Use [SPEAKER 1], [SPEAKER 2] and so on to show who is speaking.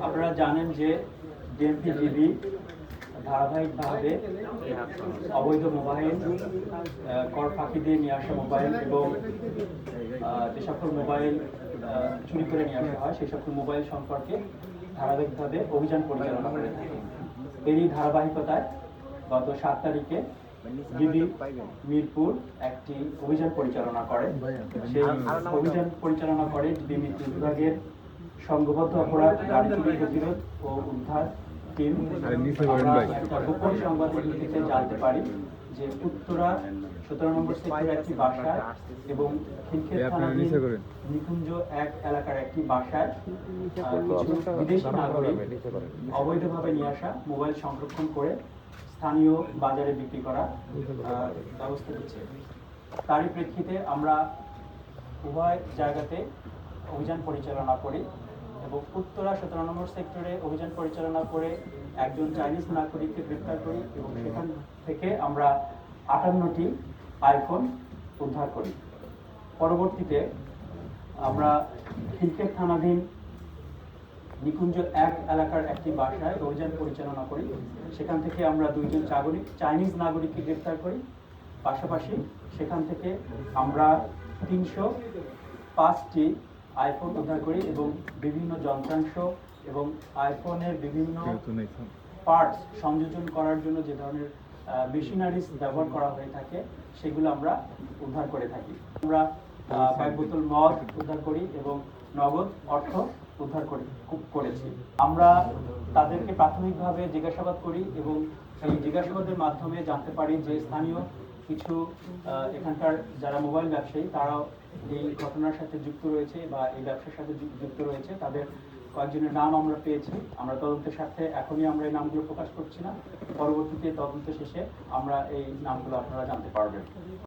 [SPEAKER 1] আপনারা জানেন যে ডিএমপিজিবি ধারাবাহিকভাবে অবৈধ মোবাইল, কর ফাঁকি দিয়ে নিয়ে আসা মোবাইল এবং যে সকল মোবাইল চুরি করে নিয়ে আসা হয় সেই সকল মোবাইল সম্পর্কে ধারাবাহিকভাবে অভিযান পরিচালনা করে থাকে। এরই ধারাবাহিকতায় গত 7 তারিখে ডিবি মিরপুর একটি অভিযান পরিচালনা করে। সেই অভিযান পরিচালনা করে ডিবি মিরপুর বিভাগের সংঘবদ্ধ অপরাধ, গাড়ি চুরি প্রতিরোধ ও উদ্ধার টিম। একটা গোপন সংবাদের ভিত্তিতে জানতে পারি যে উত্তরা 17 নম্বর সেক্টরের একটি বাসায় এবং খিলক্ষেত থানাধীন নিকুঞ্জ 1 এলাকার একটি বাসায় কিছু বিদেশি নাগরিক অবৈধভাবে নিয়ে আসা মোবাইল সংরক্ষণ করে স্থানীয় বাজারে বিক্রি করার ব্যবস্থা দিচ্ছে। তারই প্রেক্ষিতে আমরা উভয় জায়গাতে অভিযান পরিচালনা করি এবং উত্তরা 17 নম্বর সেক্টরে অভিযান পরিচালনা করে একজন চাইনিজ নাগরিককে গ্রেপ্তার করি এবং সেখান থেকে আমরা 58টি আইফোন উদ্ধার করি। পরবর্তীতে আমরা খিলক্ষেত থানাধীন নিকুঞ্জ 1 এলাকার একটি বাসায় অভিযান পরিচালনা করি। সেখান থেকে আমরা 2জন চাইনিজ নাগরিককে গ্রেপ্তার করি। পাশাপাশি সেখান থেকে আমরা 305টি আইফোন উদ্ধার করি এবং বিভিন্ন যন্ত্রাংশ এবং আইফোনের বিভিন্ন পার্টস সংযোজন করার জন্য যে ধরনের মেশিনারিজ ব্যবহার করা হয়ে থাকে সেগুলো আমরা উদ্ধার করে থাকি। আমরা 5 বোতল মদ উদ্ধার করি এবং নগদ অর্থ উদ্ধার করেছি। আমরা তাদেরকে প্রাথমিকভাবে জিজ্ঞাসাবাদ করি এবং সেই জিজ্ঞাসাবাদের মাধ্যমে জানতে পারি যে স্থানীয় কিছু এখানকার যারা মোবাইল ব্যবসায়ী তারাও এই ঘটনার সাথে যুক্ত রয়েছে বা এই ব্যবসার সাথে যুক্ত রয়েছে। তাদের কয়েকজনের নাম আমরা পেয়েছি। আমরা তদন্তের স্বার্থে এখনই আমরা এই নামগুলো প্রকাশ করছি না, পরবর্তীতে তদন্ত শেষে আমরা এই নামগুলো আপনারা জানতে পারবেন।